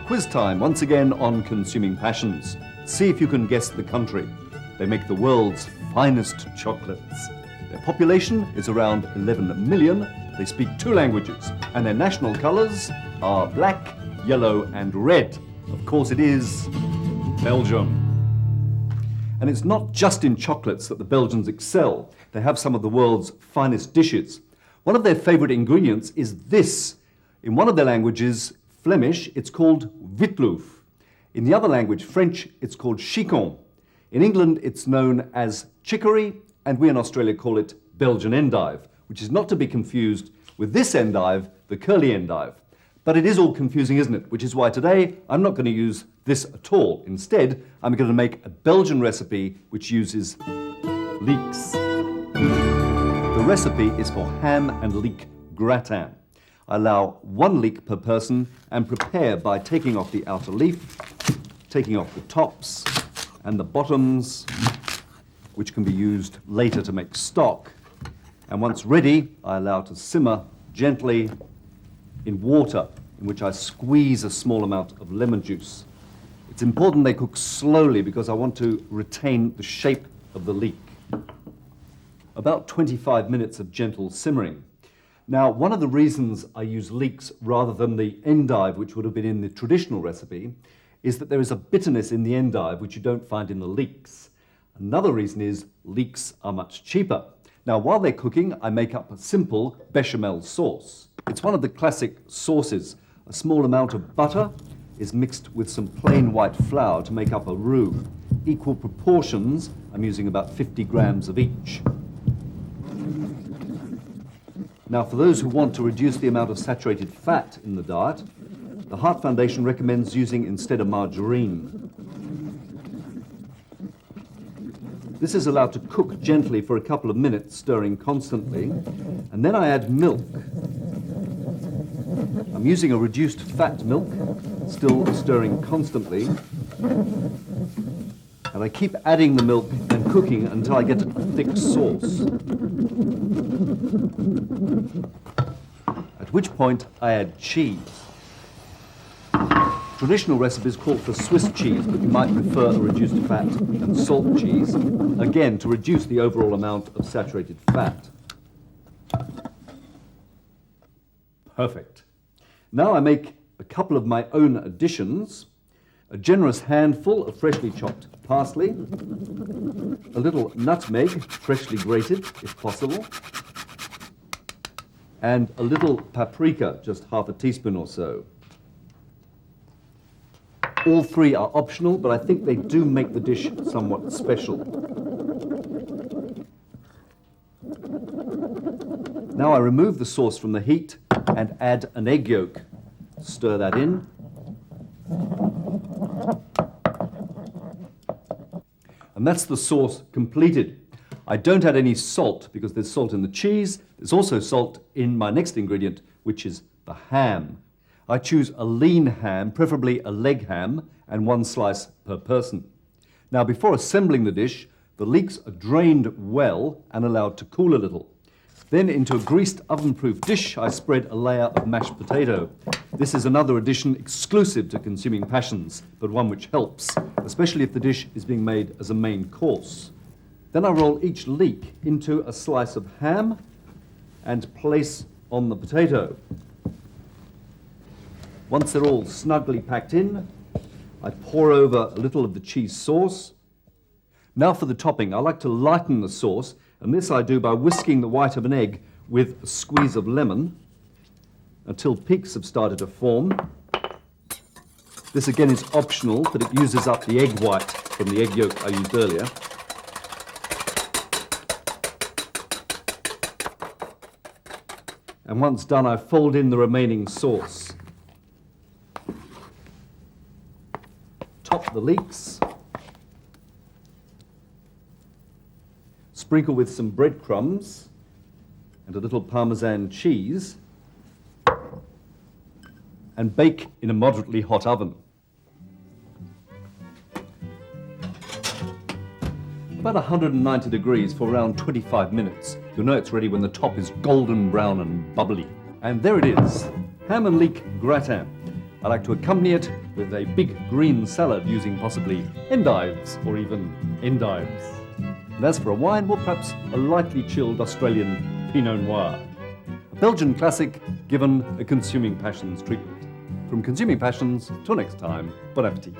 Quiz time, once again on Consuming Passions. See if you can guess the country. They make the world's finest chocolates. Their population is around 11 million. They speak 2 languages, and their national colours are black, yellow, and red. Of course, it is Belgium. And it's not just in chocolates that the Belgians excel. They have some of the world's finest dishes. One of their favourite ingredients is this. In one of their languages, Flemish, it's called Witloof. In the other language, French, it's called chicon. In England, it's known as chicory, and we in Australia call it Belgian endive, which is not to be confused with this endive, the curly endive. But it is all confusing, isn't it? Which is why today I'm not going to use this at all. Instead, I'm going to make a Belgian recipe which uses leeks. The recipe is for ham and leek gratin. I allow 1 leek per person and prepare by taking off the outer leaf, taking off the tops and the bottoms, which can be used later to make stock. And once ready, I allow to simmer gently in water, in which I squeeze a small amount of lemon juice. It's important they cook slowly because I want to retain the shape of the leek. About 25 minutes of gentle simmering. Now, one of the reasons I use leeks rather than the endive, which would have been in the traditional recipe, is that there is a bitterness in the endive which you don't find in the leeks. Another reason is leeks are much cheaper. Now, while they're cooking, I make up a simple bechamel sauce. It's one of the classic sauces. A small amount of butter is mixed with some plain white flour to make up a roux. Equal proportions, I'm using about 50 grams of each. Now, for those who want to reduce the amount of saturated fat in the diet, the Heart Foundation recommends using instead of margarine. This is allowed to cook gently for a couple of minutes, stirring constantly, and then I add milk. I'm using a reduced fat milk, still stirring constantly, and I keep adding the milk and cooking until I get a thick sauce. At which point I add cheese. Traditional recipes call for Swiss cheese, but you might prefer a reduced fat and salt cheese, again to reduce the overall amount of saturated fat. Perfect. Now I make a couple of my own additions. A generous handful of freshly chopped parsley, a little nutmeg, freshly grated if possible, and a little paprika, just half a teaspoon or so. All 3 are optional, but I think they do make the dish somewhat special. Now I remove the sauce from the heat and add an egg yolk. Stir that in. And that's the sauce completed. I don't add any salt because there's salt in the cheese. There's also salt in my next ingredient, which is the ham. I choose a lean ham, preferably a leg ham, and 1 slice per person. Now, before assembling the dish, the leeks are drained well and allowed to cool a little. Then into a greased oven-proof dish, I spread a layer of mashed potato. This is another addition exclusive to Consuming Passions, but one which helps, especially if the dish is being made as a main course. Then I roll each leek into a slice of ham and place on the potato. Once they're all snugly packed in, I pour over a little of the cheese sauce. Now for the topping. I like to lighten the sauce, and this I do by whisking the white of an egg with a squeeze of lemon until peaks have started to form. This again is optional, but it uses up the egg white from the egg yolk I used earlier. And once done, I fold in the remaining sauce. Top the leeks. Sprinkle with some breadcrumbs and a little Parmesan cheese, and bake in a moderately hot oven. About 190 degrees for around 25 minutes. You'll know it's ready when the top is golden brown and bubbly. And there it is, ham and leek gratin. I like to accompany it with a big green salad using possibly endives or even endives. And as for a wine, well, perhaps a lightly chilled Australian Pinot Noir. A Belgian classic given a consuming passions treatment. From Consuming Passions, till next time, bon appetit.